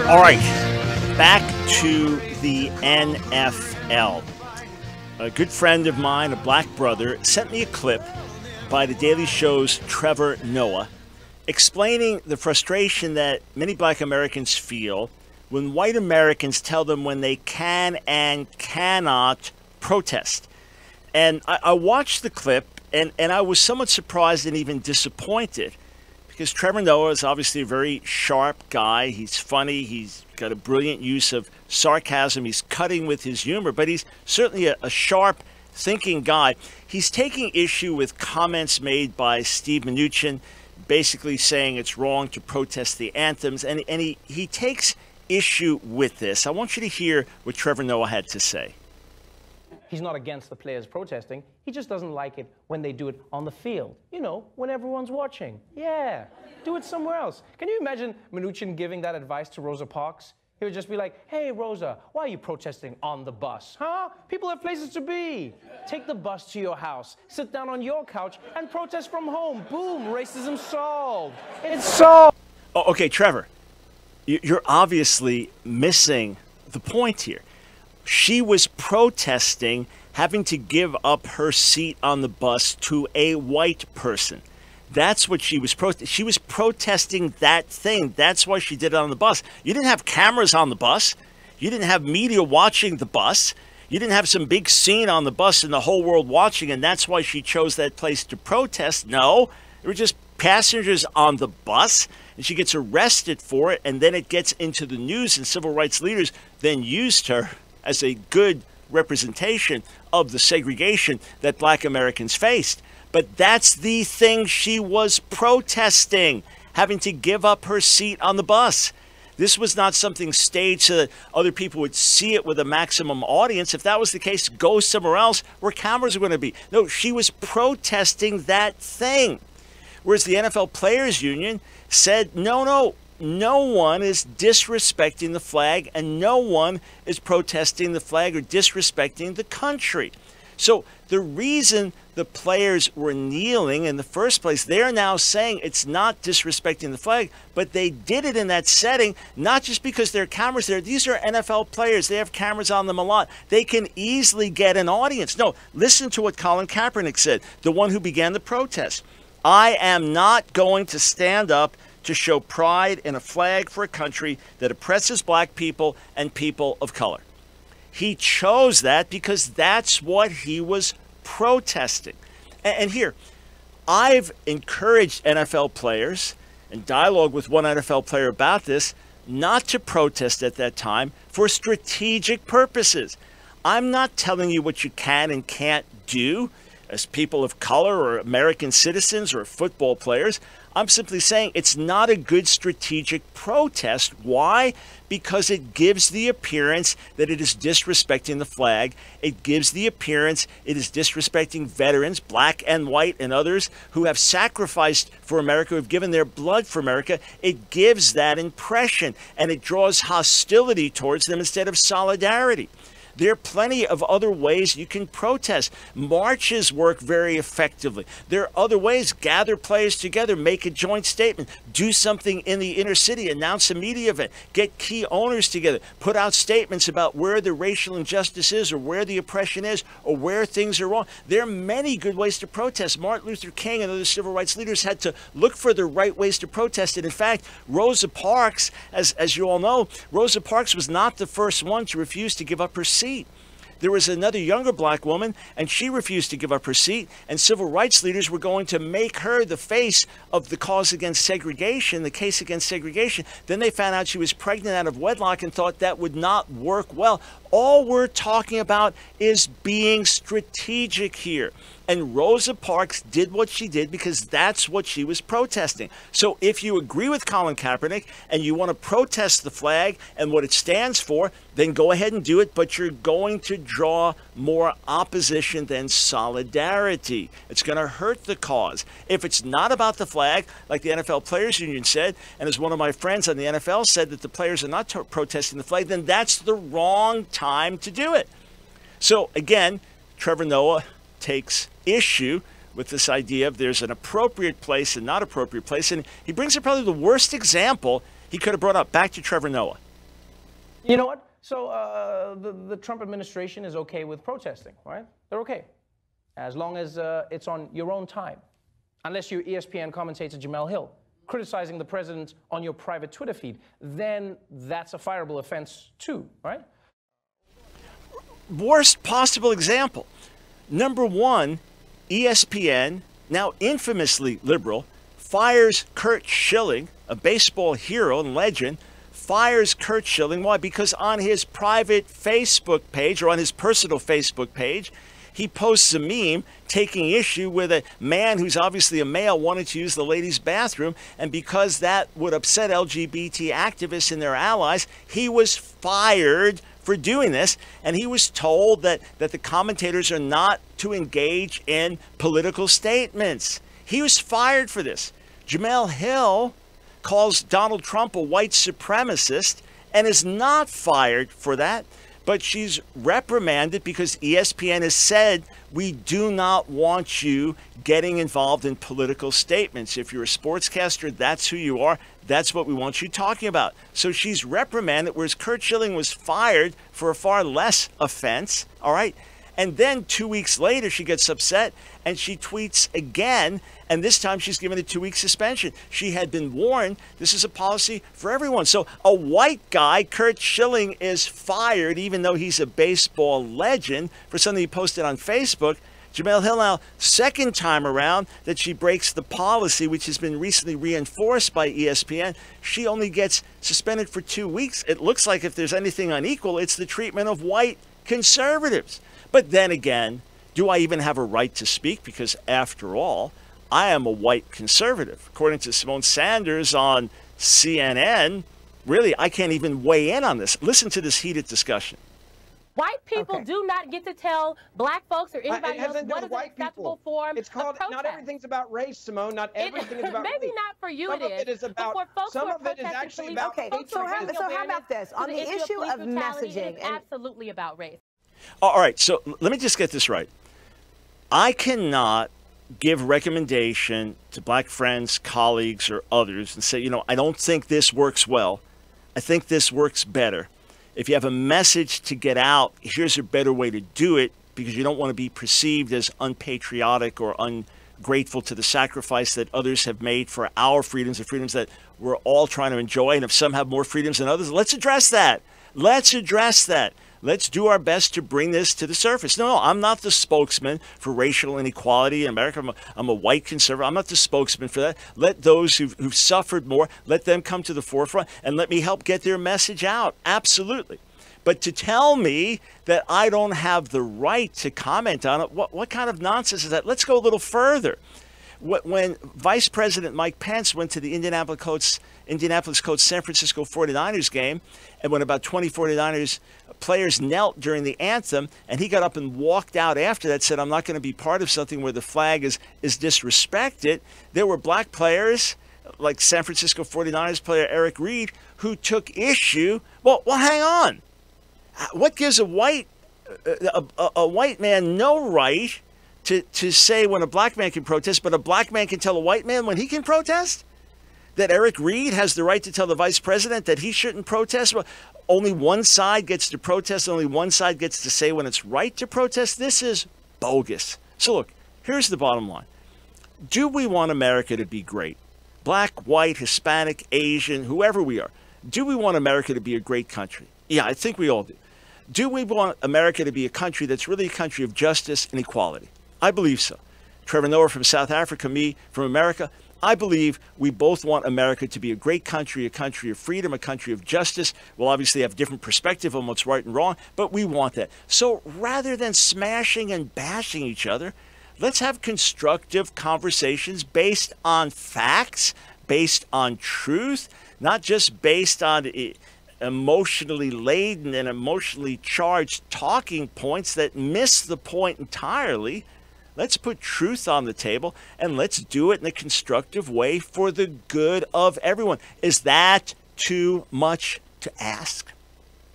All right, back to the NFL. A good friend of mine, a black brother, sent me a clip by The Daily Show's Trevor Noah explaining the frustration that many black Americans feel when white Americans tell them when they can and cannot protest. And I watched the clip, and I was somewhat surprised and even disappointed, because Trevor Noah is obviously a very sharp guy. He's funny. He's got a brilliant use of sarcasm. He's cutting with his humor, but he's certainly a sharp thinking guy. He's taking issue with comments made by Steve Mnuchin, basically saying it's wrong to protest the anthems, and he takes issue with this. I want you to hear what Trevor Noah had to say. He's not against the players protesting. He just doesn't like it when they do it on the field. You know, when everyone's watching. Yeah, do it somewhere else. Can you imagine Mnuchin giving that advice to Rosa Parks? He would just be like, hey, Rosa, why are you protesting on the bus? Huh? People have places to be. Take the bus to your house, sit down on your couch, and protest from home. Boom, racism solved. It's solved. Oh, okay, Trevor, you're obviously missing the point here. She was protesting having to give up her seat on the bus to a white person. That's what she was protesting. She was protesting that thing. That's why she did it on the bus. You didn't have cameras on the bus. You didn't have media watching the bus. You didn't have some big scene on the bus and the whole world watching, and that's why she chose that place to protest. No, there were just passengers on the bus, and she gets arrested for it, and then it gets into the news, and civil rights leaders then used her as a good representation of the segregation that black Americans faced. But that's the thing she was protesting, having to give up her seat on the bus. This was not something staged so that other people would see it with a maximum audience. If that was the case, go somewhere else where cameras are going to be. No, she was protesting that thing. Whereas the NFL Players Union said, no one is disrespecting the flag, and no one is protesting the flag or disrespecting the country. So the reason the players were kneeling in the first place, they're now saying it's not disrespecting the flag, but they did it in that setting, not just because there are cameras there. These are NFL players. They have cameras on them a lot. They can easily get an audience. No, listen to what Colin Kaepernick said, the one who began the protest. I am not going to stand up to show pride in a flag for a country that oppresses black people and people of color. He chose that because that's what he was protesting. And here, I've encouraged NFL players, and dialogue with one NFL player about this, not to protest at that time for strategic purposes. I'm not telling you what you can and can't do as people of color or American citizens or football players. I'm simply saying it's not a good strategic protest. Why? Because it gives the appearance that it is disrespecting the flag. It gives the appearance it is disrespecting veterans, black and white and others, who have sacrificed for America, who have given their blood for America. It gives that impression, and it draws hostility towards them instead of solidarity. There are plenty of other ways you can protest. Marches work very effectively. There are other ways. Gather players together, make a joint statement, do something in the inner city, announce a media event, get key owners together, put out statements about where the racial injustice is or where the oppression is or where things are wrong. There are many good ways to protest. Martin Luther King and other civil rights leaders had to look for the right ways to protest. And in fact, Rosa Parks, as you all know, Rosa Parks was not the first one to refuse to give up her seat. There was another younger black woman, and she refused to give up her seat, and civil rights leaders were going to make her the face of the cause against segregation, the case against segregation. Then they found out she was pregnant out of wedlock and thought that would not work well. All we're talking about is being strategic here. And Rosa Parks did what she did because that's what she was protesting. So if you agree with Colin Kaepernick and you want to protest the flag and what it stands for, then go ahead and do it, but you're going to draw more opposition than solidarity. It's going to hurt the cause. If it's not about the flag, like the NFL Players Union said, and as one of my friends on the NFL said that the players are not protesting the flag, then that's the wrong time to do it. So again, Trevor Noah takes issue with this idea of there's an appropriate place and not appropriate place. And he brings up probably the worst example he could have brought up. Back to Trevor Noah. You know what? So the Trump administration is okay with protesting, right? They're okay, as long as it's on your own time. Unless you're ESPN commentator Jamel Hill criticizing the president on your private Twitter feed, then that's a fireable offense too, right? Worst possible example. Number one, ESPN, now infamously liberal, fires Curt Schilling, a baseball hero and legend, fires Curt Schilling. Why? Because on his private Facebook page, or on his personal Facebook page, he posts a meme taking issue with a man who's obviously a male wanting to use the ladies' bathroom, and because that would upset LGBT activists and their allies, he was fired for doing this, and he was told that the commentators are not to engage in political statements. He was fired for this. Jamel Hill calls Donald Trump a white supremacist and is not fired for that, but she's reprimanded because ESPN has said, we do not want you getting involved in political statements. If you're a sportscaster, that's who you are. That's what we want you talking about. So she's reprimanded, whereas Curt Schilling was fired for a far less offense, all right? And then 2 weeks later, she gets upset and she tweets again, and this time she's given a 2-week suspension. She had been warned this is a policy for everyone. So a white guy, Curt Schilling, is fired even though he's a baseball legend for something he posted on Facebook. Jamel Hill now, second time around that she breaks the policy, which has been recently reinforced by ESPN. She only gets suspended for 2 weeks. It looks like if there's anything unequal, it's the treatment of white conservatives. But then again, do I even have a right to speak? Because after all, I am a white conservative. According to Simone Sanders on CNN, really, I can't even weigh in on this. Listen to this heated discussion. White people do not get to tell black folks or anybody else what is an acceptable form It's called, of protest. not everything's about race, Simone. Not everything is about maybe race. not for you some it is. Of it is about, but for folks some who are of it is actually about Okay, so how about this? On the issue of messaging. It's absolutely about race. All right, so let me just get this right. I cannot give recommendation to black friends, colleagues, or others and say, you know, I don't think this works well. I think this works better. If you have a message to get out, here's a better way to do it, because you don't want to be perceived as unpatriotic or ungrateful to the sacrifice that others have made for our freedoms, the freedoms that we're all trying to enjoy. And if some have more freedoms than others, let's address that. Let's address that. Let's do our best to bring this to the surface. No, I'm not the spokesman for racial inequality in America. I'm a white conservative. I'm not the spokesman for that. Let those who've suffered more, let them come to the forefront and let me help get their message out. Absolutely. But to tell me that I don't have the right to comment on it, what kind of nonsense is that? Let's go a little further. When Vice President Mike Pence went to the Indianapolis Colts San Francisco 49ers game, and when about 20 49ers players knelt during the anthem, and he got up and walked out after that, said, I'm not going to be part of something where the flag is disrespected, there were black players, like San Francisco 49ers player Eric Reed, who took issue. Well, hang on. What gives a white man no right to say when a black man can protest, but a black man can tell a white man when he can protest? That Eric Reed has the right to tell the vice president that he shouldn't protest? Well, only one side gets to protest. Only one side gets to say when it's right to protest. This is bogus. So look, here's the bottom line. Do we want America to be great? Black, white, Hispanic, Asian, whoever we are. Do we want America to be a great country? Yeah, I think we all do. Do we want America to be a country that's really a country of justice and equality? I believe so. Trevor Noah from South Africa, me from America. I believe we both want America to be a great country, a country of freedom, a country of justice. We'll obviously have different perspective on what's right and wrong, but we want that. So rather than smashing and bashing each other, let's have constructive conversations based on facts, based on truth, not just based on emotionally laden and emotionally charged talking points that miss the point entirely. Let's put truth on the table, and let's do it in a constructive way for the good of everyone. Is that too much to ask?